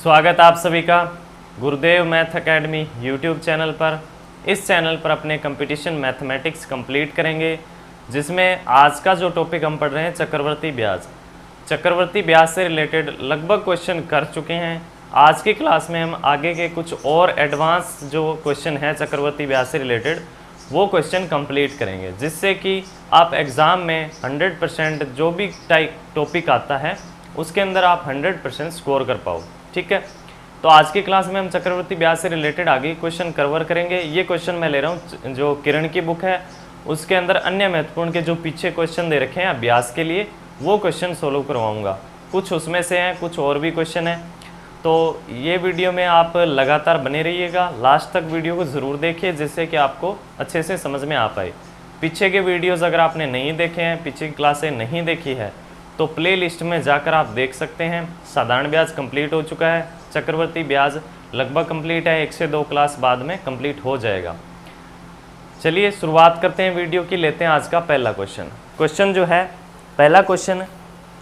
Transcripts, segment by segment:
स्वागत आप सभी का गुरुदेव मैथ एकेडमी यूट्यूब चैनल पर। इस चैनल पर अपने कंपटीशन मैथमेटिक्स कंप्लीट करेंगे, जिसमें आज का जो टॉपिक हम पढ़ रहे हैं चक्रवर्ती ब्याज। चक्रवर्ती ब्याज से रिलेटेड लगभग क्वेश्चन कर चुके हैं। आज की क्लास में हम आगे के कुछ और एडवांस जो क्वेश्चन है चक्रवर्ती ब्याज से रिलेटेड वो क्वेश्चन कंप्लीट करेंगे, जिससे कि आप एग्ज़ाम में 100% जो भी टाइप टॉपिक आता है उसके अंदर आप 100% स्कोर कर पाओ। ठीक है, तो आज की क्लास में हम चक्रवर्ती ब्याज से रिलेटेड आगे क्वेश्चन कवर करेंगे। ये क्वेश्चन मैं ले रहा हूँ जो किरण की बुक है, उसके अंदर अन्य महत्वपूर्ण के जो पीछे क्वेश्चन दे रखे हैं ब्याज के लिए वो क्वेश्चन सोल्व करवाऊँगा। कुछ उसमें से हैं, कुछ और भी क्वेश्चन हैं। तो ये वीडियो में आप लगातार बने रहिएगा, लास्ट तक वीडियो को ज़रूर देखिए, जिससे कि आपको अच्छे से समझ में आ पाए। पीछे के वीडियोज़ अगर आपने नहीं देखे हैं, पीछे की क्लासें नहीं देखी है, तो प्ले लिस्ट में जाकर आप देख सकते हैं। साधारण ब्याज कंप्लीट हो चुका है, चक्रवर्ती ब्याज लगभग कंप्लीट है, 1 से 2 क्लास बाद में कंप्लीट हो जाएगा। चलिए शुरुआत करते हैं वीडियो की। लेते हैं आज का पहला क्वेश्चन जो है, पहला क्वेश्चन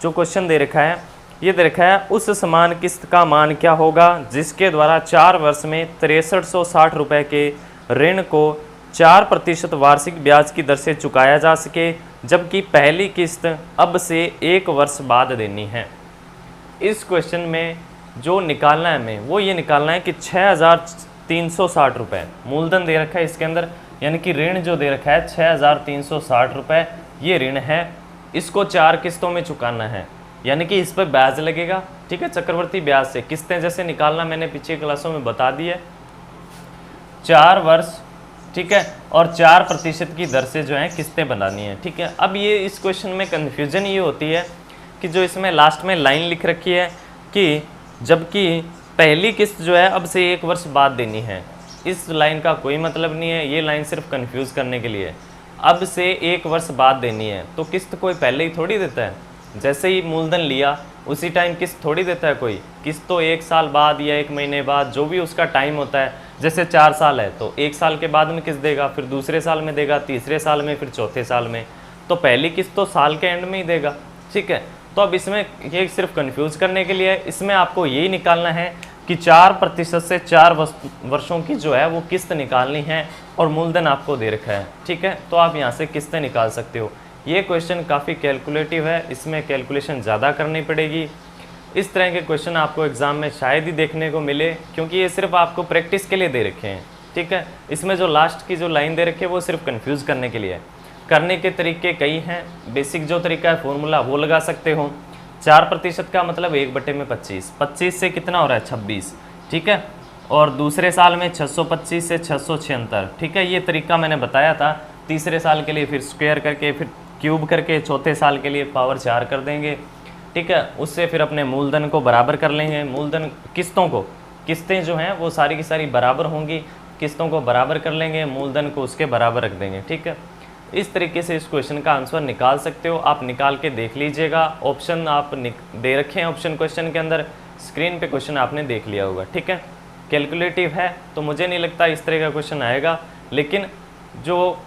जो क्वेश्चन दे रखा है, ये दे रखा है उस समान किस्त का मान क्या होगा जिसके द्वारा 4 वर्ष में 6360 रुपये के ऋण को 4% वार्षिक ब्याज की दर से चुकाया जा सके, जबकि पहली किस्त अब से 1 वर्ष बाद देनी है। इस क्वेश्चन में जो निकालना है हमें वो ये निकालना है कि 6360 रुपये मूलधन दे रखा है इसके अंदर, यानी कि ऋण जो दे रखा है 6360 रुपये ये ऋण है, इसको 4 किस्तों में चुकाना है, यानी कि इस पर ब्याज लगेगा। ठीक है, चक्रवर्ती ब्याज से किस्तें जैसे निकालना मैंने पिछली क्लासों में बता दी है, 4 वर्ष, ठीक है, और 4% की दर से जो है किस्तें बनानी है। ठीक है, अब ये इस क्वेश्चन में कन्फ्यूजन ये होती है कि जो इसमें लास्ट में लाइन लिख रखी है कि जबकि पहली किस्त जो है अब से 1 वर्ष बाद देनी है, इस लाइन का कोई मतलब नहीं है, ये लाइन सिर्फ कंफ्यूज करने के लिए है। अब से 1 वर्ष बाद देनी है तो किस्त कोई पहले ही थोड़ी देता है, जैसे ही मूलधन लिया उसी टाइम किस्त थोड़ी देता है कोई। किस्त तो 1 साल बाद या 1 महीने बाद जो भी उसका टाइम होता है, जैसे 4 साल है तो 1 साल के बाद में किस्त देगा, फिर दूसरे साल में देगा, तीसरे साल में, फिर चौथे साल में, तो पहली किस्त तो साल के एंड में ही देगा। ठीक है, तो अब इसमें ये सिर्फ कंफ्यूज करने के लिए है, इसमें आपको यही निकालना है कि 4% से 4 वर्षों की जो है वो किस्त निकालनी है और मूलधन आपको दे रखा है। ठीक है, तो आप यहाँ से किस्तें निकाल सकते हो। ये क्वेश्चन काफ़ी कैलकुलेटिव है, इसमें कैलकुलेशन ज़्यादा करनी पड़ेगी। इस तरह के क्वेश्चन आपको एग्ज़ाम में शायद ही देखने को मिले, क्योंकि ये सिर्फ आपको प्रैक्टिस के लिए दे रखे हैं। ठीक है, इसमें जो लास्ट की जो लाइन दे रखी है वो सिर्फ कंफ्यूज करने के लिए है। करने के तरीके कई हैं, बेसिक जो तरीका है फॉर्मूला वो लगा सकते हो। 4% का मतलब 1/25, 25 से कितना हो रहा है 26। ठीक है, और दूसरे साल में 625 से 676। ठीक है, ये तरीका मैंने बताया था। तीसरे साल के लिए फिर स्क्वायर करके, फिर क्यूब करके, चौथे साल के लिए पावर 4 कर देंगे। ठीक है, उससे फिर अपने मूलधन को बराबर कर लेंगे। मूलधन किस्तों को, किस्तें जो हैं वो सारी की सारी बराबर होंगी, किस्तों को बराबर कर लेंगे, मूलधन को उसके बराबर रख देंगे। ठीक है, इस तरीके से इस क्वेश्चन का आंसर निकाल सकते हो। आप निकाल के देख लीजिएगा, ऑप्शन आप दे रखे हैं ऑप्शन क्वेश्चन के अंदर, स्क्रीन पे क्वेश्चन आपने देख लिया होगा। ठीक है, कैलकुलेटिव है तो मुझे नहीं लगता इस तरह का क्वेश्चन आएगा, लेकिन जो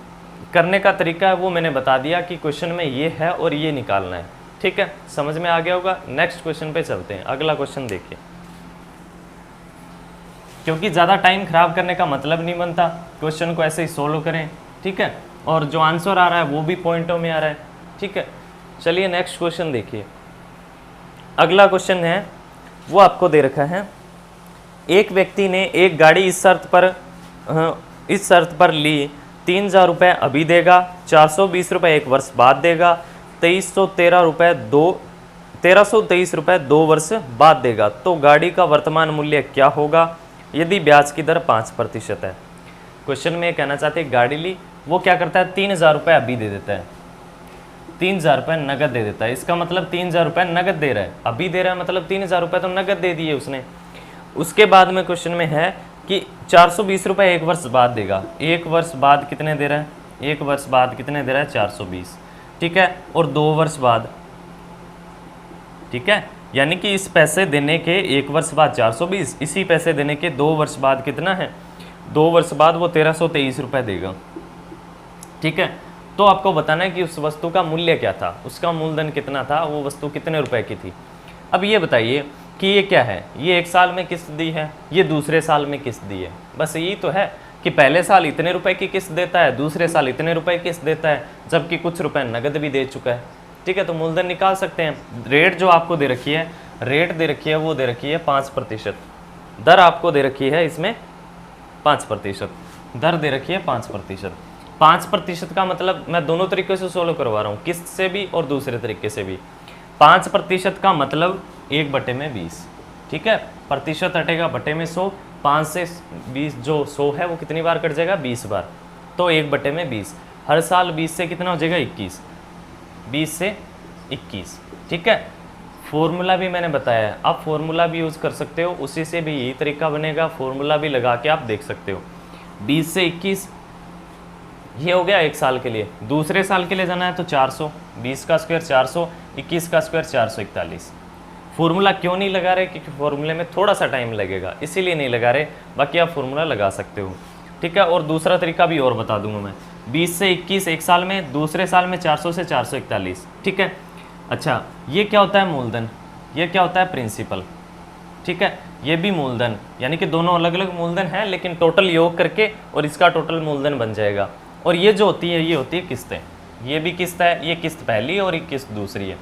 करने का तरीका है वो मैंने बता दिया कि क्वेश्चन में ये है और ये निकालना है। ठीक है, समझ में आ गया होगा। नेक्स्ट क्वेश्चन पे चलते हैं, अगला क्वेश्चन देखिए, क्योंकि ज़्यादा टाइम खराब करने का मतलब नहीं बनता, क्वेश्चन को ऐसे ही सोल्व करें। ठीक है, और जो आंसर आ रहा है वो भी पॉइंटों में आ रहा है। ठीक है, चलिए नेक्स्ट क्वेश्चन देखिए। अगला क्वेश्चन है वो आपको दे रखा है, एक व्यक्ति ने एक गाड़ी इस शर्त पर ली 3000 रुपये अभी देगा, 420 रुपये 1 वर्ष बाद देगा, 1323 रुपये 2 वर्ष बाद देगा, तो गाड़ी का वर्तमान मूल्य क्या होगा यदि ब्याज की दर 5% है। क्वेश्चन में कहना चाहते हैं गाड़ी ली, वो क्या करता है 3000 रुपये अभी दे देता है, 3000 रुपये नगद दे देता है। इसका मतलब 3000 रुपये नगद दे रहा है, अभी दे रहा है मतलब 3000 रुपये तो नगद दे दिए उसने। उसके बाद में क्वेश्चन में है कि 420 रुपये 1 वर्ष बाद देगा, 1 वर्ष बाद कितने दे रहा है, 1 वर्ष बाद कितने दे रहा है 420। ठीक है, और 2 वर्ष बाद, ठीक है, यानी कि इस पैसे देने के 1 वर्ष बाद 420, इसी पैसे देने के 2 वर्ष बाद कितना है, 2 वर्ष बाद वो 1323 रुपये देगा। ठीक है, तो आपको बताना है कि उस वस्तु का मूल्य क्या था, उसका मूलधन कितना था, वो वस्तु कितने रुपए की थी। अब ये बताइए कि ये क्या है, ये एक साल में किस्त दी है, ये दूसरे साल में किस्त दी है। बस यही तो है कि पहले साल इतने रुपए की किस्त देता है, दूसरे साल इतने रुपए की किस्त देता है, जबकि कुछ रुपए नगद भी दे चुका है। ठीक है, तो मूलधन निकाल सकते हैं। रेट जो आपको दे रखी है, रेट दे रखी है, वो दे रखी है 5%। दर आपको दे रखी है इसमें 5%, दर दे रखी है 5%। 5% का मतलब मैं दोनों तरीके से सोल्व करवा रहा हूँ, किस्त से भी और दूसरे तरीके से भी। 5% का मतलब 1/20। ठीक है, प्रतिशत हटेगा बटे में 100, 5 से 20 जो 100 है वो कितनी बार कट जाएगा, 20 बार, तो 1/20। हर साल 20 से कितना हो जाएगा, 21, 20 से 21। ठीक है, फॉर्मूला भी मैंने बताया है, आप फॉर्मूला भी यूज़ कर सकते हो, उसी से भी यही तरीका बनेगा, फॉर्मूला भी लगा के आप देख सकते हो। 20 से 21 ये हो गया एक साल के लिए। दूसरे साल के लिए जाना है तो 400, 20 का स्क्वायर 400, 21 का स्क्वायर 441। फॉर्मूला क्यों नहीं लगा रहे, क्योंकि फॉर्मूले में थोड़ा सा टाइम लगेगा, इसीलिए नहीं लगा रहे, बाकी आप फॉर्मूला लगा सकते हो। ठीक है, और दूसरा तरीका भी और बता दूंगा मैं। 20 से 21 एक साल में, दूसरे साल में 400 से 441। ठीक है, अच्छा ये क्या होता है, मूलधन, ये क्या होता है, प्रिंसिपल। ठीक है, ये भी मूलधन, यानी कि दोनों अलग अलग मूलधन हैं, लेकिन टोटल योग करके और इसका टोटल मूलधन बन जाएगा। और ये जो होती है, ये होती है किस्तें। ये भी किस्त है, ये किस्त पहली और ये किस्त दूसरी है।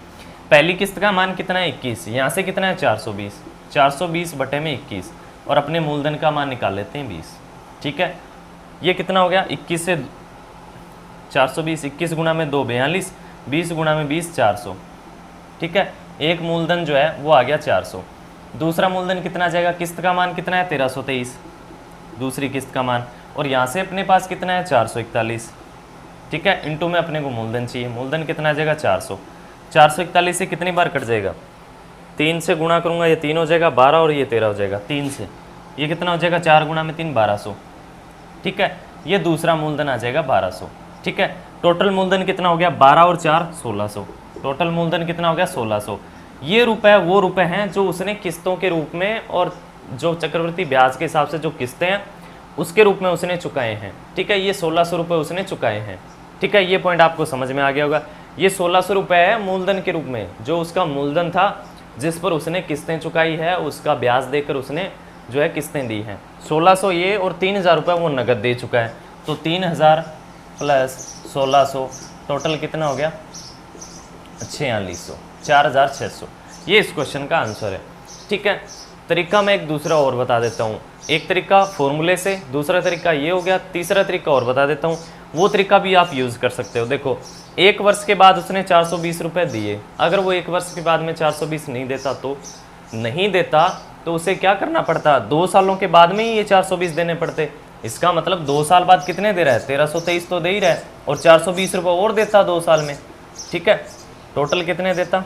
पहली किस्त का मान कितना है, 21, यहाँ से कितना है 420, 420 बटे में 21, और अपने मूलधन का मान निकाल लेते हैं 20। ठीक है, ये कितना हो गया, 21 से 420, 21 गुणा में 2 42, 20 गुणा में 20 400। ठीक है, एक मूलधन जो है वो आ गया 400। दूसरा मूलधन कितना आ जाएगा, किस्त का मान कितना है 1323, दूसरी किस्त का मान, और यहाँ से अपने पास कितना है 441। ठीक है, इनटू में अपने को मूलधन चाहिए, मूलधन कितना आ जाएगा 400। 441 से कितनी बार कट जाएगा, 3 से गुणा करूँगा, ये 3 हो जाएगा 12 और ये 13 हो जाएगा, 3 से ये कितना हो जाएगा, 4 गुणा में 3 1200। ठीक है, ये दूसरा मूलधन आ जाएगा 1200। ठीक है, टोटल मूलधन कितना हो गया, 12 और 4 1600। टोटल मूलधन कितना हो गया 1600। ये रुपए वो रुपए हैं जो उसने किस्तों के रूप में और जो चक्रवृद्धि ब्याज के हिसाब से जो किस्तें हैं उसके रूप में उसने चुकाए हैं। ठीक है, ये 1600 रुपये उसने चुकाए हैं। ठीक है, ये पॉइंट आपको समझ में आ गया होगा। ये 1600 रुपये है मूलधन के रूप में, जो उसका मूलधन था जिस पर उसने किस्तें चुकाई है, उसका ब्याज देकर उसने जो है किस्तें दी हैं। 1600 ये, और 3000 रुपये वो नगद दे चुका है, तो 3000 प्लस 1600 टोटल कितना हो गया 4600, 4600। ये इस क्वेश्चन का आंसर है। ठीक है, तरीका मैं एक दूसरा और बता देता हूँ। एक तरीका फॉर्मूले से, दूसरा तरीका ये हो गया, तीसरा तरीका और बता देता हूँ, वो तरीका भी आप यूज़ कर सकते हो। देखो, एक वर्ष के बाद उसने 420 रुपये दिए, अगर वो एक वर्ष के बाद में 420 नहीं देता तो उसे क्या करना पड़ता, 2 सालों के बाद में ही ये 420 देने पड़ते। इसका मतलब 2 साल बाद कितने दे रहा है, 1323 तो दे ही रहा है, और 420 रुपये और देता 2 साल में। ठीक है, टोटल कितने देता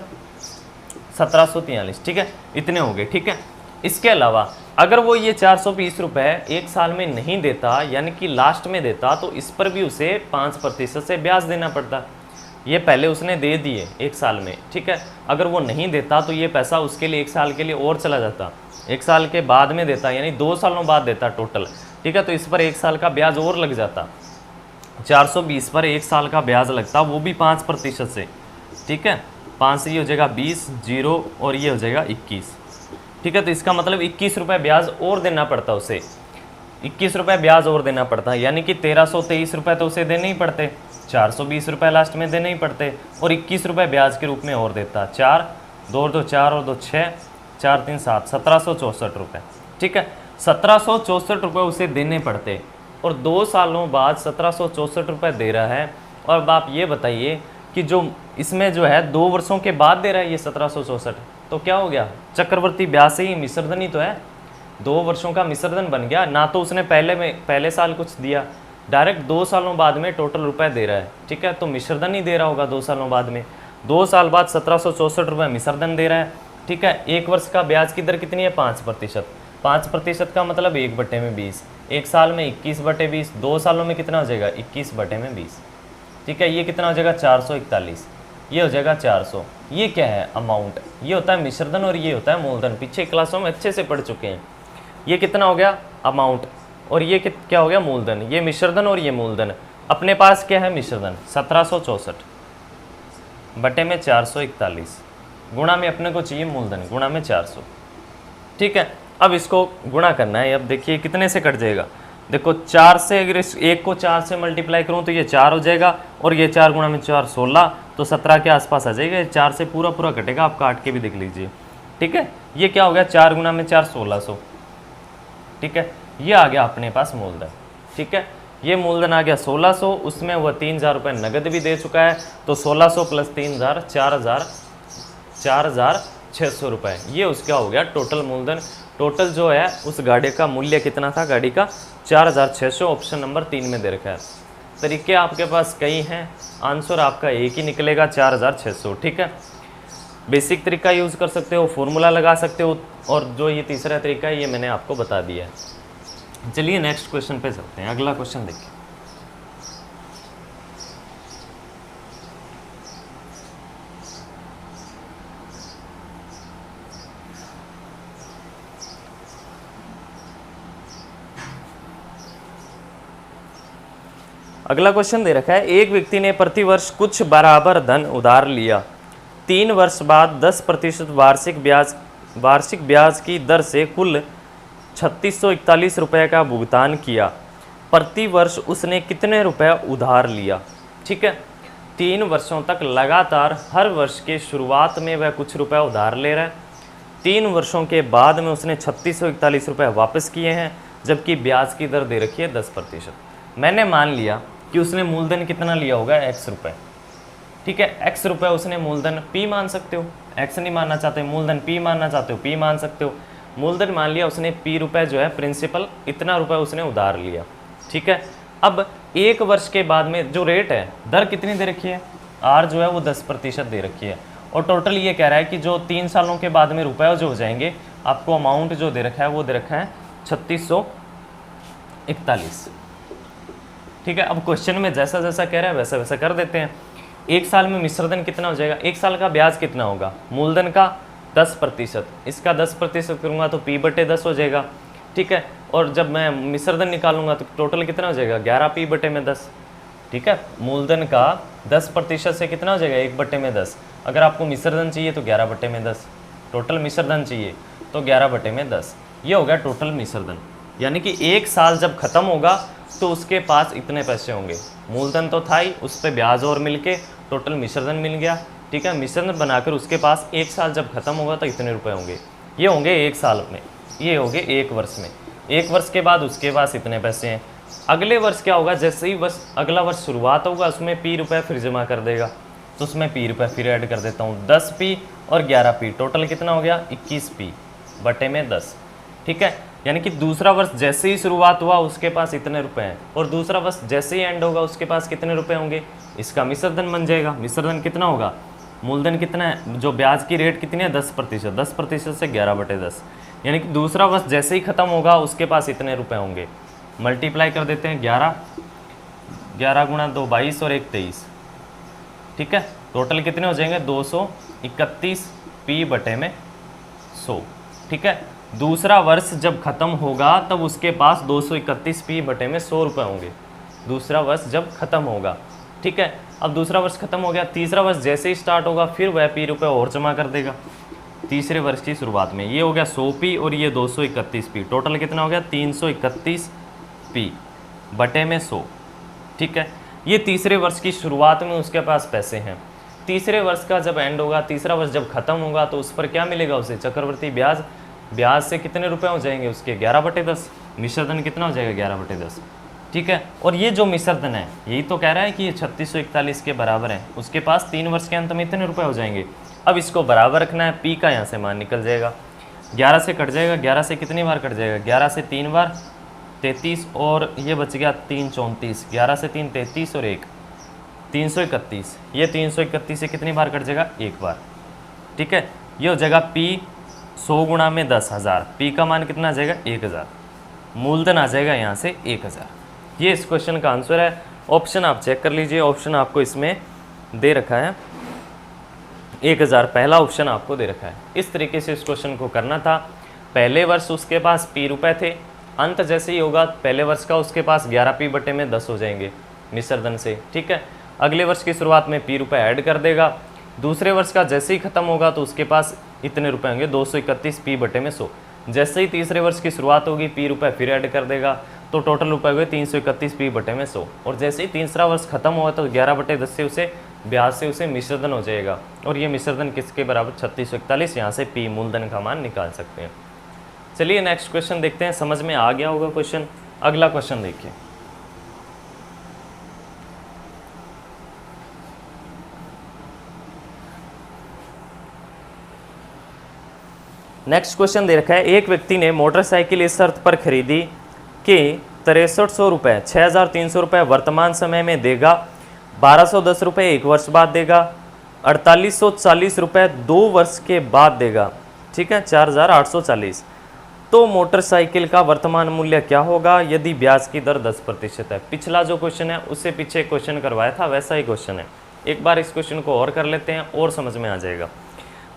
1743। ठीक है, इतने हो गए। ठीक है, इसके अलावा अगर वो ये 420 रुपये एक साल में नहीं देता, यानी कि लास्ट में देता, तो इस पर भी उसे 5% से ब्याज देना पड़ता। ये पहले उसने दे दिए एक साल में। ठीक है, अगर वो नहीं देता तो ये पैसा उसके लिए एक साल के लिए और चला जाता, एक साल के बाद में देता, यानी 2 सालों बाद देता टोटल। ठीक है, तो इस पर एक साल का ब्याज और लग जाता, 420 पर एक साल का ब्याज लगता, वो भी 5% से। ठीक है, 5 से ये हो जाएगा 20, 0 और ये हो जाएगा 21। ठीक है, तो इसका मतलब 21 रुपये ब्याज और देना पड़ता उसे, 21 रुपये ब्याज और देना पड़ता, यानी कि 1323 रुपये तो उसे देने ही पड़ते, 420 रुपये लास्ट में देने ही पड़ते, और 21 रुपये ब्याज के रूप में और देता। 4 2 और 2 4 और 2 6, 4 3 7, 1764 रुपये। ठीक है, 1764 रुपये उसे देने पड़ते, और 2 सालों बाद 1764 रुपये दे रहा है। और अब आप ये बताइए कि जो इसमें जो है 2 वर्षों के बाद दे रहा है ये 1764, तो क्या हो गया, चक्रवर्ती ब्याज से ही मिश्रधन ही तो है, 2 वर्षों का मिश्रधन बन गया ना। तो उसने पहले साल कुछ दिया, डायरेक्ट 2 सालों बाद में टोटल रुपए दे रहा है। ठीक है, तो मिश्रधन ही दे रहा होगा 2 सालों बाद में, 2 साल बाद 1764 रुपये मिश्रधन दे रहा है। ठीक है, एक वर्ष का ब्याज की दर कितनी है 5%। 5% का मतलब 1/20, एक साल में 21/20, 2 सालों में कितना हो जाएगा 21/20। ठीक है, ये कितना हो जाएगा 441, ये हो जाएगा 400। ये क्या है, अमाउंट, ये होता है मिश्रधन और ये होता है मूलधन, पीछे क्लासों में अच्छे से पढ़ चुके हैं। ये कितना हो गया अमाउंट, और ये क्या हो गया मूलधन, ये मिश्रधन और ये मूलधन। अपने पास क्या है मिश्रधन 1764 बटे में 441, गुणा में अपने को चाहिए मूलधन, गुणा में 400। ठीक है, अब इसको गुणा करना है। अब देखिए कितने से कट जाएगा, देखो 4 से, अगर इस एक को 4 से मल्टीप्लाई करूं तो ये 4 हो जाएगा, और ये 4 गुणा में 4 16, तो 17 के आसपास आ जाएगा। 4 से पूरा पूरा कटेगा, आप काट के भी देख लीजिए। ठीक है, ये क्या हो गया, 4 गुणा में 4 1600। ठीक है, ये आ गया अपने पास मूलधन। ठीक है, ये मूलधन आ गया 1600, उसमें वह 3000 रुपये नगद भी दे चुका है, तो 1600 प्लस 3000 4600 रुपये, ये उसका हो गया टोटल मूलधन। टोटल जो है उस गाड़ी का मूल्य कितना था, गाड़ी का 4600, ऑप्शन नंबर 3 में दे रखा है। तरीके आपके पास कई हैं, आंसर आपका एक ही निकलेगा 4600। ठीक है, बेसिक तरीका यूज़ कर सकते हो, फॉर्मूला लगा सकते हो, और जो ये तीसरा तरीका है ये मैंने आपको बता दिया है। चलिए नेक्स्ट क्वेश्चन पे चलते हैं। अगला क्वेश्चन देखिए, अगला क्वेश्चन दे रखा है, एक व्यक्ति ने प्रतिवर्ष कुछ बराबर धन उधार लिया, 3 वर्ष बाद 10% वार्षिक ब्याज की दर से कुल 3641 रुपये का भुगतान किया। प्रति वर्ष उसने कितने रुपए उधार लिया। ठीक है, 3 वर्षों तक लगातार हर वर्ष के शुरुआत में वह कुछ रुपए उधार ले रहा है, 3 वर्षों के बाद में उसने 3641 रुपये वापस किए हैं, जबकि ब्याज की दर दे रखी है 10%। मैंने मान लिया कि उसने मूलधन कितना लिया होगा, x रुपये। ठीक है, x रुपये उसने मूलधन p मान सकते हो, x नहीं मानना चाहते, मूलधन p मानना चाहते हो, p मान सकते हो। मूलधन मान लिया उसने, p रुपये जो है प्रिंसिपल, इतना रुपये उसने उधार लिया। ठीक है, अब 1 वर्ष के बाद में जो रेट है, दर कितनी दे रखी है, r जो है वो 10% दे रखी है, और टोटल ये कह रहा है कि जो 3 सालों के बाद में रुपये जो हो जाएंगे, आपको अमाउंट जो दे रखा है वो दे रखा है 3641। ठीक है, अब क्वेश्चन में जैसा जैसा कह रहा है वैसा वैसा कर देते हैं। 1 साल में मिश्रधन कितना हो जाएगा, 1 साल का ब्याज कितना होगा, मूलधन का 10%, इसका 10% करूँगा तो p/10 हो जाएगा। ठीक है, और जब मैं मिश्रधन निकालूंगा तो टोटल कितना हो जाएगा, 11p/10। ठीक है, मूलधन का 10% से कितना हो जाएगा, 1/10। अगर आपको मिश्रधन चाहिए तो 11/10, टोटल मिश्रधन चाहिए तो 11/10। ये हो गया टोटल मिश्रधन, यानी कि 1 साल जब खत्म होगा तो उसके पास इतने पैसे होंगे। मूलधन तो था ही, उस पर ब्याज और मिलके टोटल मिश्रधन मिल गया। ठीक है, मिश्रधन बनाकर उसके पास 1 साल जब खत्म होगा तो इतने रुपए होंगे। ये होंगे 1 साल में, ये होंगे 1 वर्ष में। 1 वर्ष के बाद उसके पास इतने पैसे हैं। अगले वर्ष क्या होगा, जैसे ही वर्ष अगला वर्ष शुरुआत होगा उसमें p रुपये फिर जमा कर देगा, तो उसमें p रुपये फिर ऐड कर देता हूँ, 10p और 11p, टोटल कितना हो गया 21p/10। ठीक है, यानी कि दूसरा वर्ष जैसे ही शुरुआत हुआ उसके पास इतने रुपए हैं, और दूसरा वर्ष जैसे ही एंड होगा उसके पास कितने रुपए होंगे, इसका मिश्रधन बन जाएगा। मिश्रधन कितना होगा, मूलधन कितना है, जो ब्याज की रेट कितनी है 10%, 10% से 11/10, यानी कि दूसरा वर्ष जैसे ही खत्म होगा उसके पास इतने रुपए होंगे। मल्टीप्लाई कर देते हैं, 11 गुणा 2 22 और 1 23। ठीक है, टोटल कितने हो जाएंगे 231p/100। ठीक है, दूसरा वर्ष जब खत्म होगा तब उसके पास 231p/100 रुपये होंगे, दूसरा वर्ष जब खत्म होगा। ठीक है, अब दूसरा वर्ष खत्म हो गया, तीसरा वर्ष जैसे ही स्टार्ट होगा फिर वह p रुपये और जमा कर देगा तीसरे वर्ष की शुरुआत में। ये हो गया 100p और ये 231p, टोटल कितना हो गया 331p/100। ठीक है, ये तीसरे वर्ष की शुरुआत में उसके पास पैसे हैं। तीसरे वर्ष का जब एंड होगा, तीसरा वर्ष जब खत्म होगा तो उस पर क्या मिलेगा उसे, चक्रवर्ती ब्याज। ब्याज से कितने रुपए हो जाएंगे उसके 11/10, मिश्रधन कितना हो जाएगा 11/10। ठीक है, और ये जो मिश्रधन है यही तो कह रहा है कि ये 3641 के बराबर है, उसके पास 3 वर्ष के अंत में इतने रुपए हो जाएंगे। अब इसको बराबर रखना है, p का यहाँ से मान निकल जाएगा, 11 से कट जाएगा, 11 से कितनी बार कट जाएगा, 11 से 3 बार 33, और ये बच गया 3 34, 11 से 3 33 और 1 331, ये 331 से कितनी बार कट जाएगा, 1 बार। ठीक है, ये हो जाएगा p 100 गुणा में 10,000, p का मान कितना आ जाएगा 1000, मूलधन आ जाएगा यहाँ से 1000। ये इस क्वेश्चन का आंसर है। ऑप्शन आप चेक कर लीजिए, ऑप्शन आपको इसमें दे रखा है 1000, पहला ऑप्शन आपको दे रखा है। इस तरीके से इस क्वेश्चन को करना था। पहले वर्ष उसके पास p रुपए थे, अंत जैसे ही होगा पहले वर्ष का उसके पास 11p/10 हो जाएंगे मिश्रधन से। ठीक है, अगले वर्ष की शुरुआत में p रुपए ऐड कर देगा, दूसरे वर्ष का जैसे ही खत्म होगा तो उसके पास इतने रुपए होंगे 231p/100। जैसे ही तीसरे वर्ष की शुरुआत होगी पी रुपये फिर ऐड कर देगा, तो टोटल रुपये हुए 331 पी बटे में 100। और जैसे ही तीसरा वर्ष खत्म हुआ तो 11/10 से उसे ब्याज से उसे मिश्रधन हो जाएगा, और ये मिश्रधन किसके बराबर 3641। यहाँ से पी मूलधन का मान निकाल सकते हैं। चलिए नेक्स्ट क्वेश्चन देखते हैं, समझ में आ गया होगा क्वेश्चन। अगला क्वेश्चन देखिए, नेक्स्ट क्वेश्चन दे रखा है, एक व्यक्ति ने मोटरसाइकिल इस शर्त पर खरीदी कि 6300 रुपये 6300 रुपये वर्तमान समय में देगा, 1210 रुपये 1 वर्ष बाद देगा, 4840 रुपये 2 वर्ष के बाद देगा, ठीक है, 4840। तो मोटरसाइकिल का वर्तमान मूल्य क्या होगा यदि ब्याज की दर 10% है। पिछला जो क्वेश्चन है उससे पीछे क्वेश्चन करवाया था वैसा ही क्वेश्चन है। एक बार इस क्वेश्चन को और कर लेते हैं और समझ में आ जाएगा।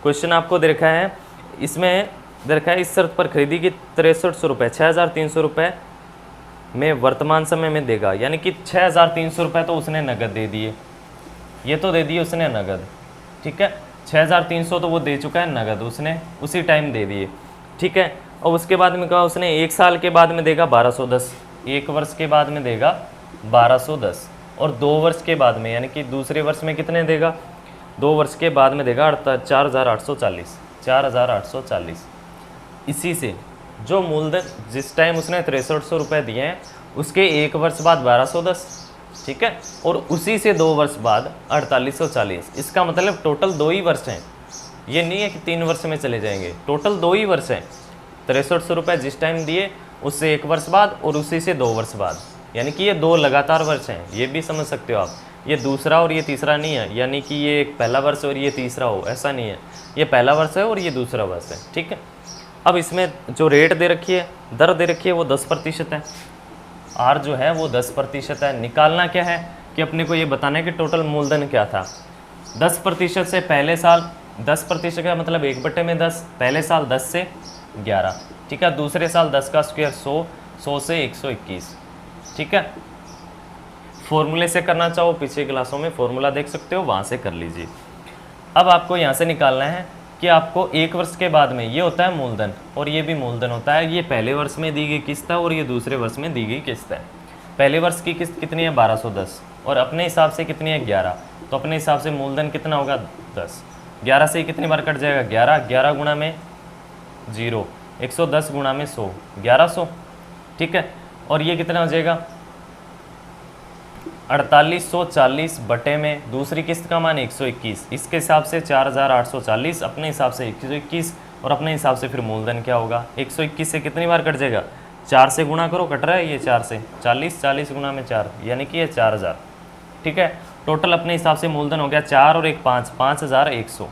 क्वेश्चन आपको दे रखा है, इसमें दे रखा है इस शर्त पर खरीदी कि 6300 रुपये 6300 रुपये में वर्तमान समय में देगा, यानी कि 6300 रुपये तो उसने नगद दे दिए, ये तो दे दिए उसने नगद, ठीक है, 6300 तो वो दे चुका है नगद, उसने उसी टाइम दे दिए, ठीक है। और उसके बाद में कहा उसने 1 साल के बाद में देगा 1210, 1 वर्ष के बाद में देगा 1210, और 2 वर्ष के बाद में यानी कि दूसरे वर्ष में कितने देगा, 2 वर्ष के बाद में देगा 4840, 4840। इसी से जो मूलधन जिस टाइम उसने 6300 रुपये दिए हैं उसके 1 वर्ष बाद 1210, ठीक है, और उसी से 2 वर्ष बाद 4840। इसका मतलब टोटल 2 ही वर्ष हैं, ये नहीं है कि 3 वर्ष में चले जाएंगे, टोटल 2 ही वर्ष हैं। 6300 रुपये जिस टाइम दिए उससे 1 वर्ष बाद और उसी से 2 वर्ष बाद, यानी कि ये 2 लगातार वर्ष हैं, ये भी समझ सकते हो आप। ये दूसरा और ये तीसरा नहीं है, यानी कि ये एक पहला वर्ष और ये तीसरा हो, ऐसा नहीं है, ये पहला वर्ष है और ये दूसरा वर्ष है, ठीक है। अब इसमें जो रेट दे रखी है, दर दे रखी है, वो 10% है, आर जो है वो 10% है। निकालना क्या है कि अपने को ये बताना है कि टोटल मूलधन क्या था। 10% से पहले साल 10% का मतलब 1/10, पहले साल 10 से 11, ठीक है, दूसरे साल 10 का स्क्वायर 100, 100 से 121, ठीक है। फॉर्मूले से करना चाहो पीछे क्लासों में फॉर्मूला देख सकते हो, वहाँ से कर लीजिए। अब आपको यहाँ से निकालना है कि आपको 1 वर्ष के बाद में ये होता है मूलधन और ये भी मूलधन होता है, ये पहले वर्ष में दी गई किस्त है और ये दूसरे वर्ष में दी गई किस्त है। पहले वर्ष की किस्त कितनी है 1210 और अपने हिसाब से कितनी है 11, तो अपने हिसाब से मूलधन कितना होगा 10। 11 से कितनी बार कट जाएगा 11, 11 गुणा में 0, 110 गुणा में 100, 1100, ठीक है। और ये कितना हो जाएगा 4840 बटे में दूसरी किस्त का मान 121, इसके हिसाब से 4840, अपने हिसाब से 121 और अपने हिसाब से फिर मूलधन क्या होगा 121 से कितनी बार कट जाएगा 4 से गुणा करो, कट रहा है ये 4 से, 40, 40 गुणा में 4 यानी कि ये 4000, ठीक है। टोटल अपने हिसाब से मूलधन हो गया 4 और 1 5, 5100,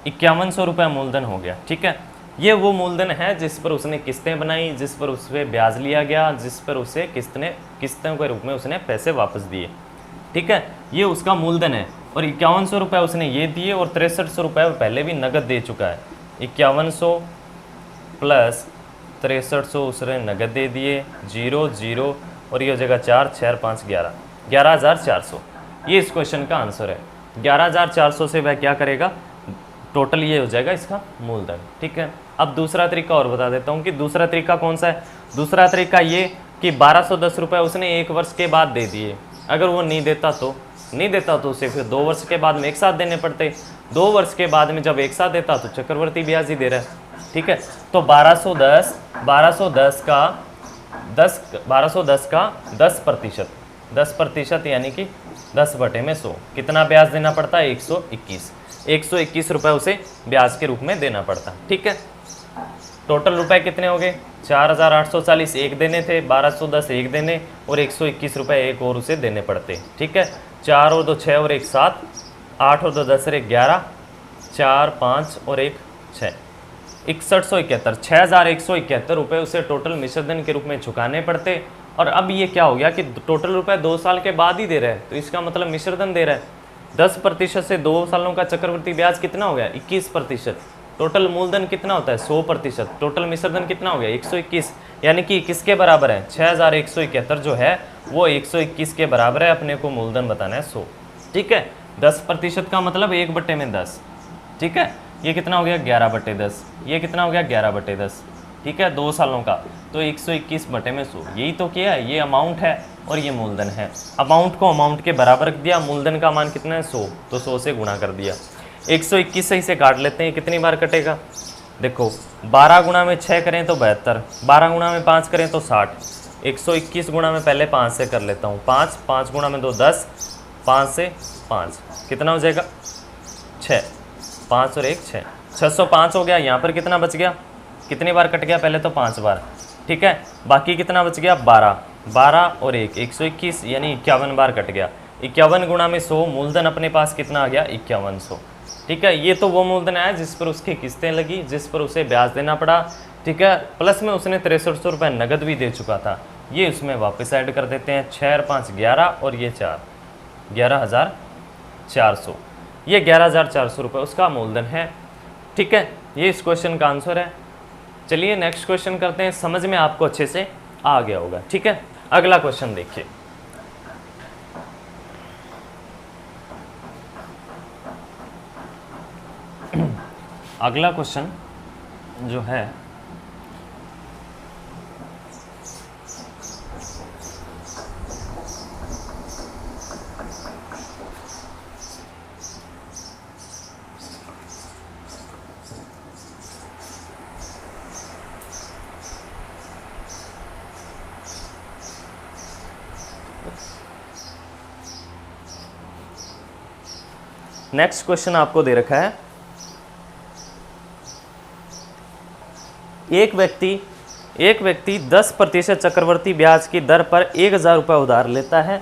5100 रुपये मूलधन हो गया, ठीक है। ये वो मूलधन है जिस पर उसने किस्तें बनाई, जिस पर उस पर ब्याज लिया गया, जिस पर उसे किस्तों के रूप में उसने पैसे वापस दिए, ठीक है, ये उसका मूलधन है। और 5100 रुपये उसने ये दिए और 6300 रुपये पहले भी नगद दे चुका है। 5100 प्लस 6300 उसने नगद दे दिए, 0 0 और ये हो जाएगा 4 6 5 11, 11400। ये इस क्वेश्चन का आंसर है। 11400 से वह क्या करेगा, टोटल ये हो जाएगा इसका मूलधन, ठीक है। अब दूसरा तरीका और बता देता हूँ कि दूसरा तरीका कौन सा है। दूसरा तरीका ये कि 1210 रुपये उसने 1 वर्ष के बाद दे दिए, अगर वो नहीं देता तो उसे फिर 2 वर्ष के बाद में एक साथ देने पड़ते। 2 वर्ष के बाद में जब एक साथ देता तो चक्रवर्ती ब्याज ही दे रहा है, ठीक है। तो 1210 का 10% यानी कि 10 बटे में 100 कितना ब्याज देना पड़ता है 121 रुपये उसे ब्याज के रूप में देना पड़ता, ठीक है। टोटल रुपए कितने हो गए 4840 एक देने थे, 1210 एक देने और 121 रुपये एक और उसे देने पड़ते, ठीक है। 4 और 2 6 और 1 7, 8 और 2 10 और 1 11, 4 5 और 1 6, 6171 6171 रुपये उसे टोटल मिश्रधन के रूप में चुकाने पड़ते। और अब ये क्या हो गया कि टोटल रुपए 2 साल के बाद ही दे रहा है, तो इसका मतलब मिश्रधन दे रहा है। 10% से 2 सालों का चक्रवर्ती ब्याज कितना हो गया 21%। टोटल मूलधन कितना होता है 100%, टोटल मिश्रधन कितना हो गया 121, यानी कि किसके बराबर है 6171 जो है वो 121 के बराबर है। अपने को मूलधन बताना है 100, ठीक है। 10% का मतलब 1/10, ठीक है। ये कितना हो गया 11/10, ये कितना हो गया 11/10, ठीक है, 2 सालों का, तो 121 बटे में 100, यही तो किया है, ये अमाउंट है और ये मूलधन है। अमाउंट को अमाउंट के बराबर रख दिया, मूलधन का मान कितना है 100, तो 100 से गुणा कर दिया। 121 से इसे काट लेते हैं, कितनी बार कटेगा, देखो 12 गुणा में 6 करें तो 72, 12 गुणा में 5 करें तो 60, 121 गुणा में पहले 5 से कर लेता हूँ, 5, 5 गुणा में 2 10, 5 से 5 कितना हो जाएगा 6, 5 और 1 6, 605 हो गया। यहाँ पर कितना बच गया, कितनी बार कट गया, पहले तो 5 बार, ठीक है, बाकी कितना बच गया 12, 12 और 1 121 यानी 51 बार कट गया। 51 गुणा में 100, मूलधन अपने पास कितना आ गया 5100, ठीक है। ये तो वो मूलधन आया जिस पर उसकी किस्तें लगी, जिस पर उसे ब्याज देना पड़ा, ठीक है, प्लस में उसने 6300 रुपये नगद भी दे चुका था, ये उसमें वापस ऐड कर देते हैं। 6 और 5 11 और ये 4 11400, ये 11400 रुपये उसका मूलधन है, ठीक है। ये इस क्वेश्चन का आंसर है। चलिए नेक्स्ट क्वेश्चन करते हैं, समझ में आपको अच्छे से आ गया होगा, ठीक है। अगला क्वेश्चन देखिए, अगला क्वेश्चन जो है नेक्स्ट क्वेश्चन आपको दे रखा है, एक व्यक्ति 10% चक्रवर्ती ब्याज की दर पर 1000 रुपये उधार लेता है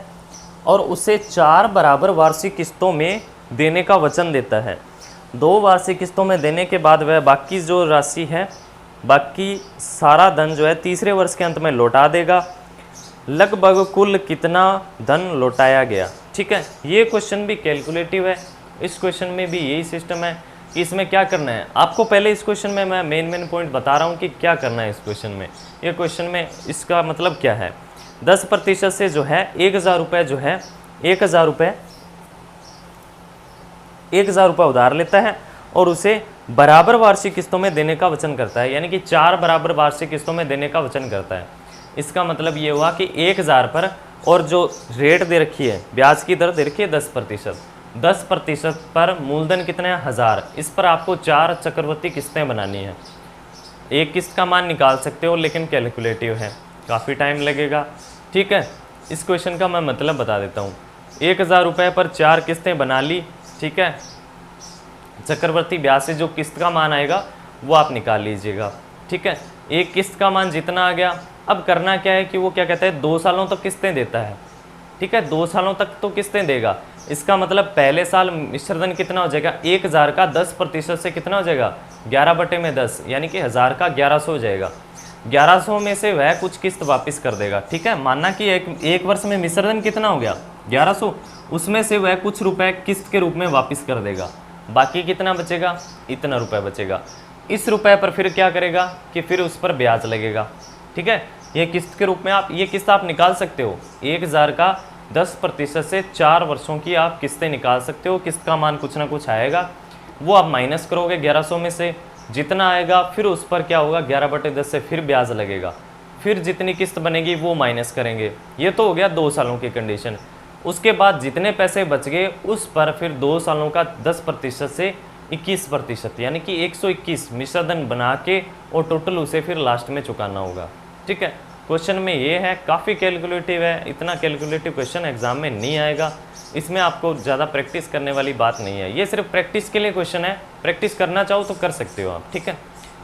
और उसे 4 बराबर वार्षिक किस्तों में देने का वचन देता है। 2 वार्षिक किस्तों में देने के बाद वह बाकी जो राशि है, बाकी सारा धन जो है तीसरे वर्ष के अंत में लौटा देगा। लगभग कुल कितना धन लौटाया गया, ठीक है। ये क्वेश्चन भी कैलकुलेटिव है, इस क्वेश्चन में भी यही सिस्टम है कि इसमें क्या करना है आपको। पहले इस क्वेश्चन में मैं मेन पॉइंट बता रहा हूँ कि क्या करना है इस क्वेश्चन में। ये क्वेश्चन में इसका मतलब क्या है, 10% से जो है 1000 रुपये जो है 1000 रुपये उधार लेता है और उसे बराबर वार्षिक किस्तों में देने का वचन करता है, यानी कि 4 बराबर वार्षिक किस्तों में देने का वचन करता है। इसका मतलब ये हुआ कि 1000 पर, और जो रेट दे रखी है, ब्याज की दर दे रखी है 10% पर मूलधन कितना है 1000, इस पर आपको 4 चक्रवर्ती किस्तें बनानी है। एक किस्त का मान निकाल सकते हो लेकिन कैलकुलेटिव है, काफ़ी टाइम लगेगा, ठीक है। इस क्वेश्चन का मैं मतलब बता देता हूँ। 1000 रुपये पर 4 किस्तें बना ली, ठीक है। चक्रवर्ती ब्याज से जो किस्त का मान आएगा वो आप निकाल लीजिएगा, ठीक है। एक किस्त का मान जितना आ गया, अब करना क्या है कि वो क्या कहता है 2 सालों तक किस्तें देता है, ठीक है। 2 सालों तक तो किस्तें देगा, इसका मतलब पहले साल मिश्रधन कितना हो जाएगा 1000 का 10% से कितना हो जाएगा 11/10, यानी कि 1000 का 1100 हो जाएगा। 1100 में से वह कुछ किस्त वापस कर देगा, ठीक है। मानना कि एक वर्ष में मिश्रधन कितना हो गया 1100, उसमें से वह कुछ रुपए किस्त के रूप में वापस कर देगा, बाकी कितना बचेगा, इतना रुपए बचेगा। इस रुपए पर फिर क्या करेगा कि फिर उस पर ब्याज लगेगा, ठीक है। ये किस्त के रूप में आप ये किस्त आप निकाल सकते हो, 1000 का 10% से 4 वर्षों की आप किस्तें निकाल सकते हो। किस्त का मान कुछ ना कुछ आएगा, वो आप माइनस करोगे 1100 में से, जितना आएगा फिर उस पर क्या होगा 11/10 से फिर ब्याज लगेगा, फिर जितनी किस्त बनेगी वो माइनस करेंगे। ये तो हो गया 2 सालों की कंडीशन। उसके बाद जितने पैसे बच गए उस पर फिर 2 सालों का 10% से 21%, यानी कि 121 मिश्रधन बना के और टोटल उसे फिर लास्ट में चुकाना होगा, ठीक है। क्वेश्चन में ये है, काफ़ी कैलकुलेटिव है, इतना कैलकुलेटिव क्वेश्चन एग्जाम में नहीं आएगा, इसमें आपको ज़्यादा प्रैक्टिस करने वाली बात नहीं है, ये सिर्फ प्रैक्टिस के लिए क्वेश्चन है, प्रैक्टिस करना चाहो तो कर सकते हो आप, ठीक है।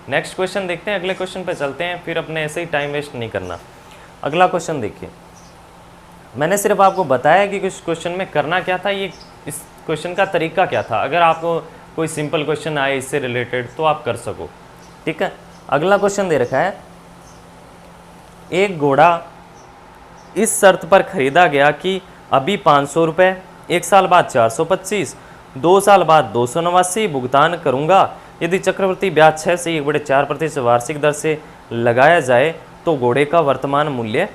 नेक्स्ट क्वेश्चन देखते हैं, अगले क्वेश्चन पे चलते हैं, फिर अपने ऐसे ही टाइम वेस्ट नहीं करना। अगला क्वेश्चन देखिए, मैंने सिर्फ आपको बताया कि इस क्वेश्चन में करना क्या था, ये इस क्वेश्चन का तरीका क्या था। अगर आपको कोई सिंपल क्वेश्चन आए इससे रिलेटेड तो आप कर सको, ठीक है। अगला क्वेश्चन दे रखा है, एक घोड़ा इस शर्त पर खरीदा गया कि अभी 500 रुपये, 1 साल बाद 425, 2 साल बाद 289 भुगतान करूंगा। यदि चक्रवर्ती ब्याज 6 से 1/4% वार्षिक दर से लगाया जाए तो घोड़े का वर्तमान मूल्य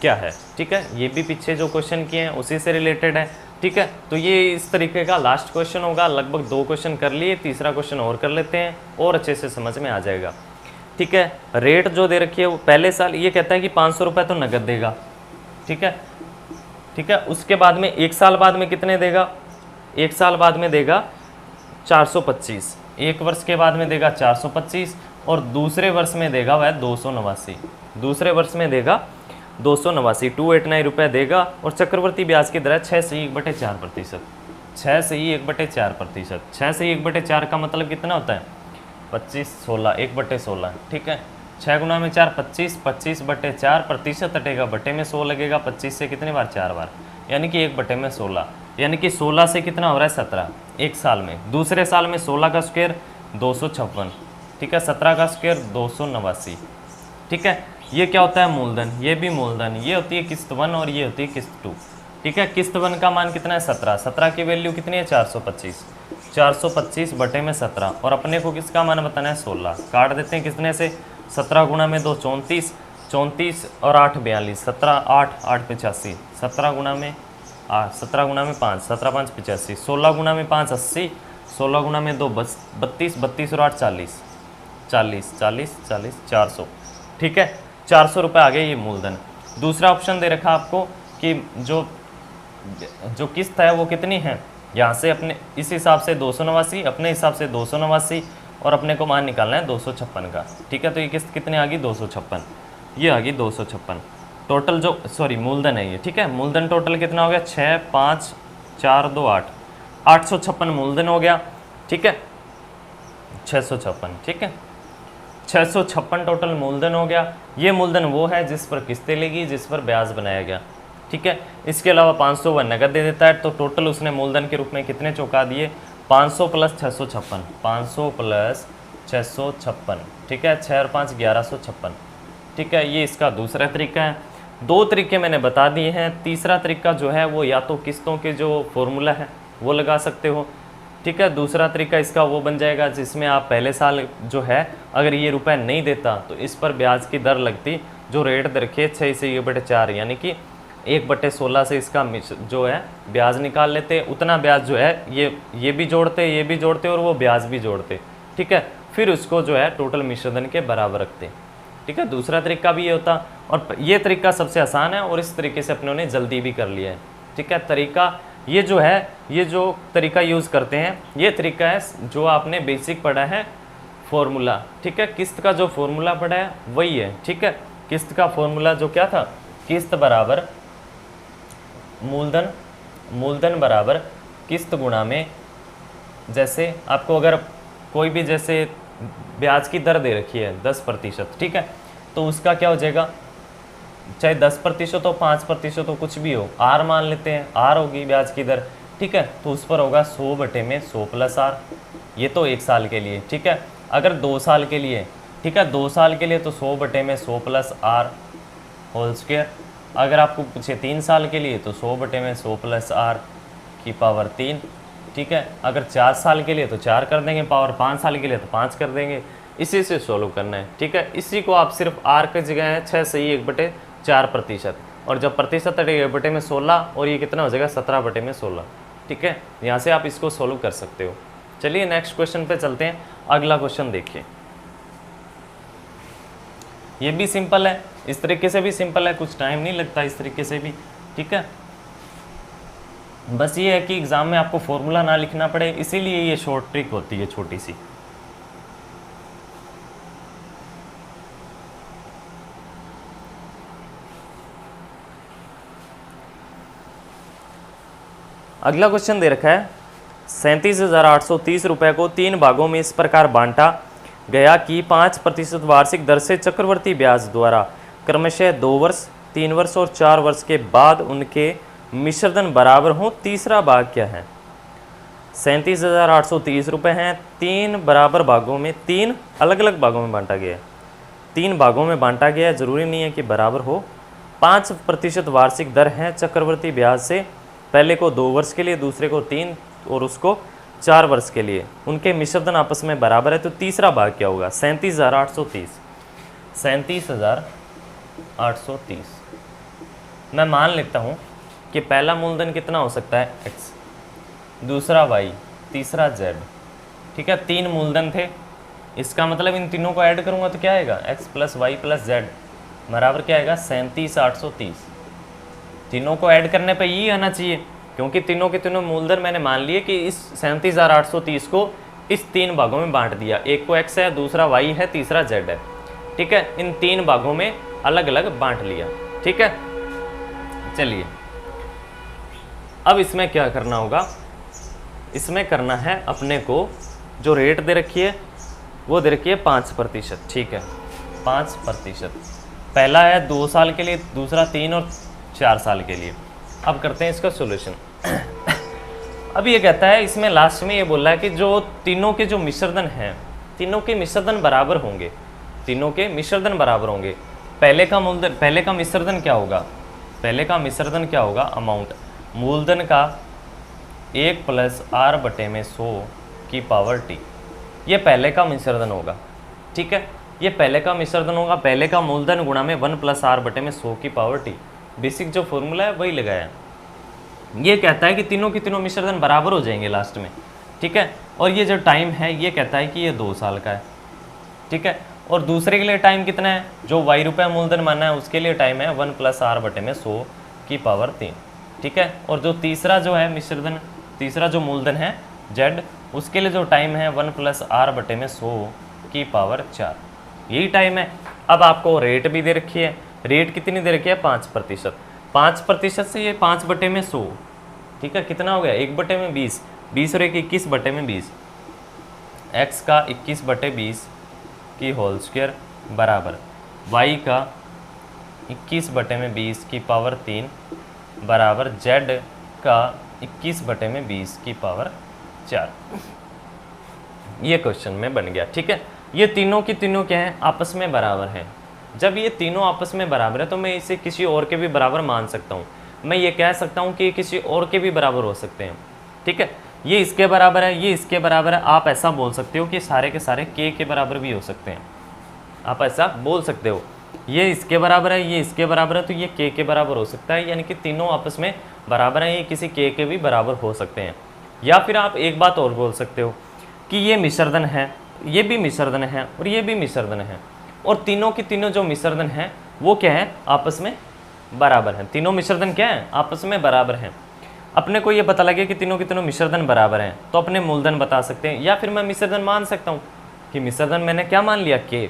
क्या है, ठीक है। ये भी पीछे जो क्वेश्चन किए हैं उसी से रिलेटेड है, ठीक है। तो ये इस तरीके का लास्ट क्वेश्चन होगा, लगभग 2 क्वेश्चन कर लिए, तीसरा क्वेश्चन और कर लेते हैं और अच्छे से समझ में आ जाएगा। ठीक है। रेट जो दे रखी है वो पहले साल ये कहता है कि 500 रुपये तो नगद देगा, ठीक है, ठीक है। उसके बाद में 1 साल बाद में कितने देगा, 1 साल बाद में देगा 425, 1 वर्ष के बाद में देगा 425 और दूसरे वर्ष में देगा वह 289, दूसरे वर्ष में देगा 289, 289 रुपये देगा। और चक्रवर्ती ब्याज की दर 6 से 1/4%, 6 से 1/4%, 6 से 1/4 का मतलब कितना होता है 25, 16, 1/16, ठीक है। 6 गुना में 4 25, 25/4% हटेगा, बटे में 100 लगेगा, 25 से कितने बार 4 बार, यानी कि 1/16, यानी कि 16 से कितना हो रहा है 17 1 साल में। दूसरे साल में 16 का स्क्वायर 256, ठीक है, 17 का स्क्वायर 289, ठीक है। ये क्या होता है मूलधन, ये भी मूलधन, ये होती है किस्त 1 और ये होती है किस्त 2, ठीक है। किस्त 1 का मान कितना है 17, 17 की वैल्यू कितनी है 425, 425 बटे में 17 और अपने को किसका मान बताना है 16, काट देते हैं कितने से 17 गुना में 2 34, 34 और 8 42, 17 8 8 85, 17 गुना में 8, 17 गुना में 5, 17 5 85, 16 गुना में 5 80, 16 गुना में 2 32, 32 और 8 40, 40 40 40 400, ठीक है। 400 रुपये आ गए ये मूलधन। दूसरा ऑप्शन दे रखा आपको कि जो किस्त है वो कितनी है, यहाँ से अपने इस हिसाब से 289, अपने हिसाब से 289 और अपने को मान निकालना है 256 का, ठीक है। तो ये किस्त कितनी आ गई 256, ये आ गई 256 टोटल जो सॉरी मूलधन है ये, ठीक है। मूलधन टोटल कितना हो गया 6 5 4 2 8, 856 मूलधन हो गया, ठीक है, 656, ठीक है, 656 टोटल मूलधन हो गया। ये मूलधन वो है जिस पर किस्तें लेगी, जिस पर ब्याज बनाया गया, ठीक है। इसके अलावा 500 वह नगद दे देता है, तो टोटल उसने मूलधन के रूप में कितने चौंका दिए 500 प्लस 656, 500 प्लस 656, ठीक है, 6 और 5 1156, ठीक है। ये इसका दूसरा तरीका है। 2 तरीके मैंने बता दिए हैं। तीसरा तरीका जो है वो या तो किस्तों के जो फॉर्मूला है वो लगा सकते हो, ठीक है। दूसरा तरीका इसका वो बन जाएगा जिसमें आप पहले साल जो है अगर ये रुपए नहीं देता तो इस पर ब्याज की दर लगती, जो रेट दे रखी है 6 से 1/4, यानी कि 1/16 से इसका जो है ब्याज निकाल लेते, उतना ब्याज जो है ये भी जोड़ते, ये भी जोड़ते और वो ब्याज भी जोड़ते, ठीक है। फिर उसको जो है टोटल मिश्रधन के बराबर रखते, ठीक है। दूसरा तरीका भी ये होता और ये तरीका सबसे आसान है और इस तरीके से अपनों ने जल्दी भी कर लिया है, ठीक है। तरीका ये जो है, ये जो तरीका यूज़ करते हैं ये तरीका है जो आपने बेसिक पढ़ा है फॉर्मूला, ठीक है। किस्त का जो फॉर्मूला पढ़ा है वही है, ठीक है। किस्त का फॉर्मूला जो क्या था, किस्त बराबर मूलधन, मूलधन बराबर किस्त गुणा में, जैसे आपको अगर कोई भी जैसे ब्याज की दर दे रखी है 10%, ठीक है, तो उसका क्या हो जाएगा, चाहे 10% हो 5% हो कुछ भी हो, आर मान लेते हैं, आर होगी ब्याज की दर, ठीक है। तो उस पर होगा 100 बटे में 100 प्लस आर, ये तो 1 साल के लिए, ठीक है। अगर 2 साल के लिए, ठीक है, 2 साल के लिए तो 100 बटे में 100 प्लस आर होल स्क्वायर। अगर आपको पूछे 3 साल के लिए तो 100 बटे में 100 प्लस आर की पावर 3, ठीक है। अगर 4 साल के लिए तो 4 कर देंगे पावर, 5 साल के लिए तो 5 कर देंगे। इसी से सोल्व करना है, ठीक है। इसी को आप सिर्फ आर की जगह है 6 से 1/4%, और जब प्रतिशत हटेगा बटे में 16 और ये कितना हो जाएगा 17 बटे में 16, ठीक है। यहाँ से आप इसको सोल्व कर सकते हो। चलिए नेक्स्ट क्वेश्चन पे चलते हैं। अगला क्वेश्चन देखिए, ये भी सिंपल है, इस तरीके से भी सिंपल है, कुछ टाइम नहीं लगता इस तरीके से भी, ठीक है। बस ये है कि एग्जाम में आपको फॉर्मूला ना लिखना पड़े, इसीलिए ये शॉर्ट ट्रिक होती है छोटी सी। अगला क्वेश्चन दे रखा है 37,830 रुपये को 3 भागों में इस प्रकार बांटा गया कि 5% वार्षिक दर से चक्रवर्ती ब्याज द्वारा क्रमशः 2 वर्ष, 3 वर्ष और 4 वर्ष के बाद उनके मिश्रधन बराबर हों। तीसरा भाग क्या है। 37,830 रुपये हैं, 3 बराबर भागों में, 3 अलग अलग भागों में बांटा गया है, 3 भागों में बांटा गया है, ज़रूरी नहीं है कि बराबर हो। 5% वार्षिक दर है चक्रवर्ती ब्याज से, पहले को 2 वर्ष के लिए, दूसरे को 3 और उसको 4 वर्ष के लिए, उनके मिश्रधन आपस में बराबर है। तो तीसरा भाग क्या होगा 37,830, 37,830। मैं मान लेता हूँ कि पहला मूलधन कितना हो सकता है x, दूसरा y, तीसरा z, ठीक है। 3 मूलधन थे, इसका मतलब इन तीनों को ऐड करूँगा तो क्या आएगा, x plus y plus z बराबर क्या आएगा 37,830। तीनों को ऐड करने पे ये आना चाहिए, क्योंकि तीनों के तीनों मूलधन मैंने मान लिए कि इस 37,830 को इस 3 भागों में बांट दिया। एक को x है, दूसरा y है, तीसरा z है। ठीक है, इन 3 भागों में अलग अलग बांट लिया। ठीक है, चलिए अब इसमें क्या करना होगा, इसमें करना है अपने को जो रेट दे रखी है वो दे रखी है 5%। ठीक है, 5%। पहला है 2 साल के लिए, दूसरा 3 और 4 साल के लिए। अब करते हैं इसका सॉल्यूशन। अब ये कहता है, इसमें लास्ट में ये बोल रहा है कि जो तीनों के जो मिश्रधन हैं, तीनों के मिश्रधन बराबर होंगे, तीनों के मिश्रधन बराबर होंगे। पहले का मूलधन, पहले का मिश्रधन क्या होगा, पहले का मिश्रधन क्या होगा, अमाउंट, मूलधन का 1 प्लस r बटे में 100 की पावर t, ये पहले का मिश्रधन होगा। ठीक है, ये पहले का मिश्रधन होगा, पहले का मूलधन गुणा में 1 प्लस r बटे में 100 की पावर t। बेसिक जो फॉर्मूला है वही लगाया। ये कहता है कि तीनों के तीनों मिश्रधन बराबर हो जाएंगे लास्ट में। ठीक है, और ये जो टाइम है ये कहता है कि ये 2 साल का है। ठीक है, और दूसरे के लिए टाइम कितना है, जो y रुपये मूलधन माना है उसके लिए टाइम है 1 प्लस r बटे में 100 की पावर 3। ठीक है, और जो तीसरा जो है मिश्रधन, तीसरा जो मूलधन है z, उसके लिए जो टाइम है 1 प्लस r बटे में 100 की पावर 4, यही टाइम है। अब आपको रेट भी दे रखी है, रेट कितनी दे रखी है, 5%। 5% से ये 5 बटे में 100, ठीक है, कितना हो गया, 1 बटे में 20, 20 और 1 21 बटे में 20, x का 21 बटे 20 की होल स्क्वायर बराबर y का 21 बटे में 20 की पावर 3 बराबर z का 21 बटे में 20 की पावर 4। ये क्वेश्चन में बन गया। ठीक है, ये तीनों की तीनों क्या हैं, आपस में बराबर हैं। जब ये तीनों आपस में बराबर है तो मैं इसे किसी और के भी बराबर मान सकता हूँ। मैं ये कह सकता हूँ कि ये किसी और के भी बराबर हो सकते हैं। ठीक है, ये इसके बराबर है, ये इसके बराबर है। आप ऐसा बोल सकते हो कि सारे के सारे के बराबर भी हो सकते हैं, आप ऐसा बोल सकते हो। ये इसके बराबर है, ये इसके बराबर है, तो ये के बराबर हो सकता है, यानी कि तीनों आपस में बराबर हैं, ये किसी के भी बराबर हो सकते हैं। या फिर आप एक बात और बोल सकते हो कि ये मिश्रधन है, ये भी मिश्रधन है और ये भी मिश्रधन है, और तीनों की तीनों जो मिश्रधन है वो क्या है, आपस में बराबर हैं। तीनों मिश्रधन क्या है, आपस में बराबर हैं। अपने को ये पता लगे कि तीनों के तीनों मिश्रधन बराबर हैं तो अपने मूलधन बता सकते हैं, या फिर मैं मिश्रधन मान सकता हूँ कि मिश्रधन मैंने क्या मान लिया, के,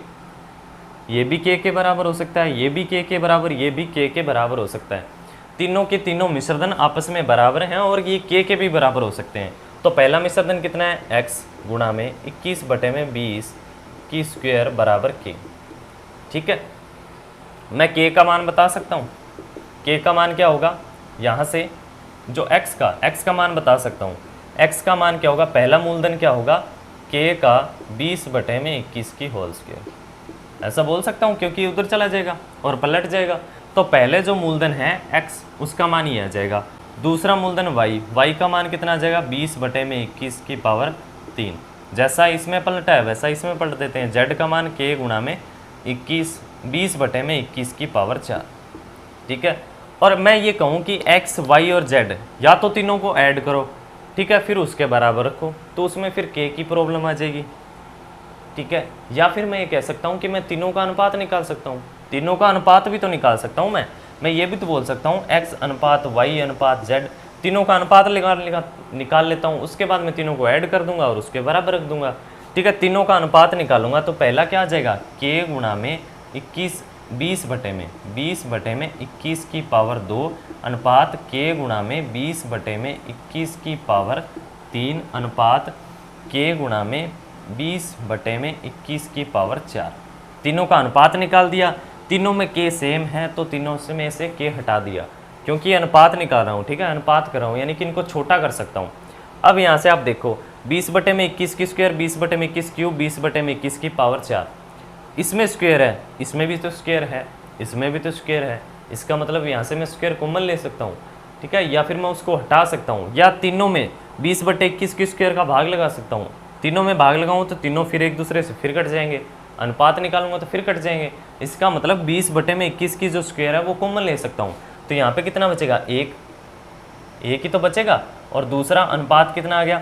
ये भी के बराबर हो सकता है, ये भी के बराबर, ये भी के बराबर हो सकता है। तीनों के तीनों मिश्रधन आपस में बराबर हैं और ये के भी बराबर हो सकते हैं। तो पहला मिश्रधन कितना है, x गुणा में 21 बटे में 20 की स्क्वायर बराबर के। ठीक है, मैं के का मान बता सकता हूँ। के का मान क्या होगा, यहाँ से जो x का मान बता सकता हूँ। x का मान क्या होगा, पहला मूलधन क्या होगा, के का 20 बटे में 21 की होल स्क्वायर, ऐसा बोल सकता हूँ, क्योंकि उधर चला जाएगा और पलट जाएगा। तो पहले जो मूलधन है x, उसका मान ये आ जाएगा। दूसरा मूलधन y का मान कितना आ जाएगा, 20 बटे में 21 की पावर 3। जैसा इसमें पलटा है वैसा इसमें पलट देते हैं। z का मान k गुणा में 20 बटे में 21 की पावर 4। ठीक है, और मैं ये कहूँ कि x, y और z या तो तीनों को ऐड करो, ठीक है, फिर उसके बराबर रखो, तो उसमें फिर k की प्रॉब्लम आ जाएगी। ठीक है, या फिर मैं ये कह सकता हूँ कि मैं तीनों का अनुपात निकाल सकता हूँ। तीनों का अनुपात भी तो निकाल सकता हूँ मैं ये भी तो बोल सकता हूँ x अनुपात y अनुपात z, तीनों का अनुपात निकाल लेता हूँ। उसके बाद मैं तीनों को ऐड कर दूंगा और उसके बराबर रख दूंगा। ठीक है, तीनों का अनुपात निकालूंगा तो पहला क्या आ जाएगा, k गुणा में 20 बटे में 21 की पावर 2 अनुपात k गुणा में 20 बटे में 21 की पावर 3 अनुपात k गुणा में 20 बटे में 21 की पावर 4। तीनों का अनुपात निकाल दिया। तीनों में k सेम है तो तीनों में से k हटा दिया, क्योंकि अनुपात निकाल रहा हूँ। ठीक है, अनुपात कर रहा हूँ, यानी कि इनको छोटा कर सकता हूँ। अब यहाँ से आप देखो, 20 बटे में 21 की स्क्वायर, 20 बटे में 21 क्यूब, 20 बटे में 21 की पावर 4। इसमें स्क्वायर है, इसमें भी तो स्क्वायर है, इसमें भी तो स्क्वायर है। इसका मतलब यहाँ से मैं स्क्वायर कॉमन ले सकता हूँ। ठीक है, या फिर मैं उसको हटा सकता हूँ, या तीनों में 20 बटे 21 की स्क्वायर का भाग लगा सकता हूँ। तीनों में भाग लगाऊँ तो तीनों फिर एक दूसरे से फिर कट जाएंगे, अनुपात निकालूंगा तो फिर कट जाएंगे। इसका मतलब 20 बटे में 21 की जो स्क्वायर है वो कॉमन ले सकता हूँ। तो यहाँ पे कितना बचेगा, एक ही तो बचेगा। और दूसरा अनुपात कितना आ गया,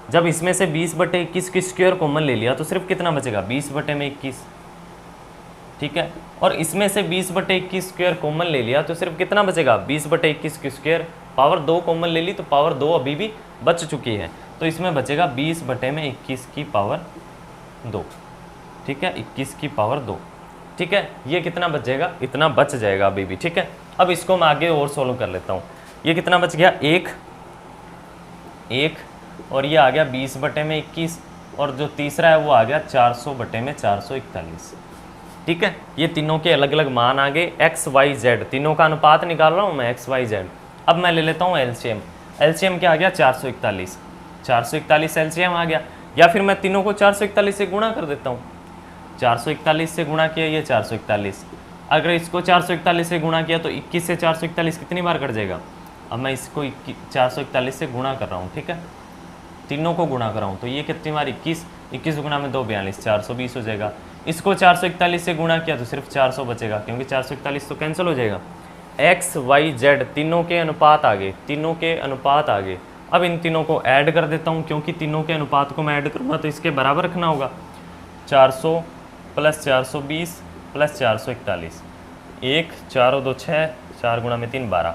जब इसमें से 20/21 की स्क्वायर कॉमन ले लिया तो सिर्फ कितना बचेगा, 20/21, ठीक है। और इसमें से 20/21 स्क्वायर कॉमन ले लिया तो सिर्फ कितना बचेगा, 20/21 की स्क्वायर, पावर 2 कॉमन ले ली तो पावर 2 अभी भी बच चुकी है, तो इसमें बचेगा 20/21 की पावर 2, ठीक है, 21 की पावर 2, ठीक है। ये कितना बच जाएगा, इतना बच जाएगा अभी भी, ठीक है। अब इसको मैं आगे और सोल्व कर लेता हूँ। ये कितना बच गया, 1 और ये आ गया 20/21 और जो तीसरा है वो आ गया 400/441, ठीक है। ये तीनों के अलग अलग मान आ गए, एक्स वाई जेड, तीनों का अनुपात निकाल रहा हूँ मैं, एक्स वाई जेड। अब मैं ले लेता हूँ एलसीएम। एलसीएम क्या आ गया, 441 एलसीएम आ गया, या फिर मैं तीनों को 441 से गुणा कर देता हूँ। 441 से गुणा किया, ये 441, अगर इसको 441 से गुणा किया तो 21 से 441 कितनी बार कट जाएगा। अब मैं इसको 441 से गुणा कर रहा हूँ, ठीक है, तीनों को गुणा कर रहा हूँ, तो ये कितनी बार 21 गुणा में 2 42, 420 हो जाएगा। इसको 441 से गुणा किया तो सिर्फ 400 बचेगा, क्योंकि 441 तो कैंसिल हो जाएगा। एक्स वाई जेड तीनों के अनुपात आ गए, तीनों के अनुपात आ गए। अब इन तीनों को ऐड कर देता हूँ, क्योंकि तीनों के अनुपात को मैं ऐड करूँगा तो इसके बराबर रखना होगा। 400 + 420 + 441, 1 4 2 6, 4 गुणा में 3 12,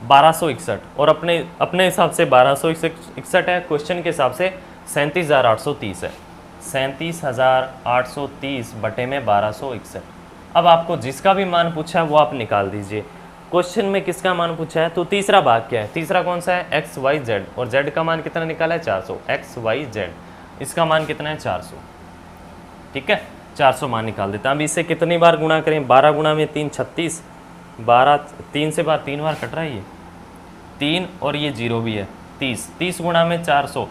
1261, और अपने हिसाब से 1261 है, क्वेश्चन के हिसाब से 37,830 है, 37,830 बटे में 1261। अब आपको जिसका भी मान पूछा है वो आप निकाल दीजिए। क्वेश्चन में किसका मान पूछा है, तो तीसरा भाग क्या है, तीसरा कौन सा है, एक्स वाई जेड, और जेड का मान कितना निकाला है, 400, एक्स वाई जेड, इसका मान कितना है, 400, ठीक है, 400 मान निकाल देते हैं। अब इसे कितनी बार गुणा करें, 12 गुणा में 3 36, 12 3 से बार 3 बार कट रहा है, ये 3 और ये 0 भी है, 30 गुणा में 400,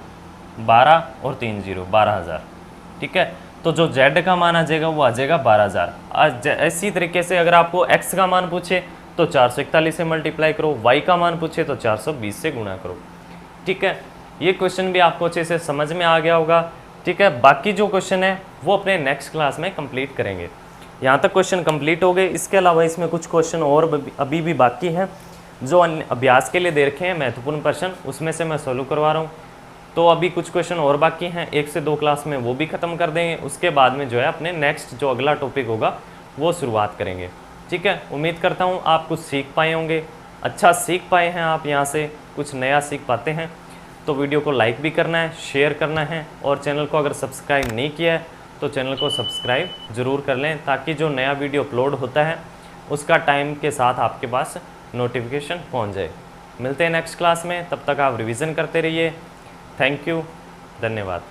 12 और 3 0, 12,000, ठीक है। तो जो z का मान आ जाएगा वो आ जाएगा 12,000। इसी तरीके से अगर आपको x का मान पूछे तो 441 से मल्टीप्लाई करो, y का मान पूछे तो 420 से गुणा करो, ठीक है। ये क्वेश्चन भी आपको अच्छे से समझ में आ गया होगा, ठीक है। बाकी जो क्वेश्चन है वो अपने नेक्स्ट क्लास में कंप्लीट करेंगे। यहाँ तक क्वेश्चन कंप्लीट हो गए, इसके अलावा इसमें कुछ क्वेश्चन और अभी भी बाकी हैं जो अभ्यास के लिए दे रखे हैं, महत्वपूर्ण प्रश्न, उसमें से मैं सोल्व करवा रहा हूँ। तो अभी कुछ क्वेश्चन और बाकी हैं, 1 से 2 क्लास में वो भी ख़त्म कर देंगे, उसके बाद में जो है अपने नेक्स्ट जो अगला टॉपिक होगा वो शुरुआत करेंगे, ठीक है। उम्मीद करता हूँ आप कुछ सीख पाए होंगे, अच्छा सीख पाए हैं आप, यहाँ से कुछ नया सीख पाते हैं। तो वीडियो को लाइक भी करना है, शेयर करना है, और चैनल को अगर सब्सक्राइब नहीं किया है तो चैनल को सब्सक्राइब ज़रूर कर लें, ताकि जो नया वीडियो अपलोड होता है उसका टाइम के साथ आपके पास नोटिफिकेशन पहुँच जाए। मिलते हैं नेक्स्ट क्लास में, तब तक आप रिवीजन करते रहिए। थैंक यू, धन्यवाद।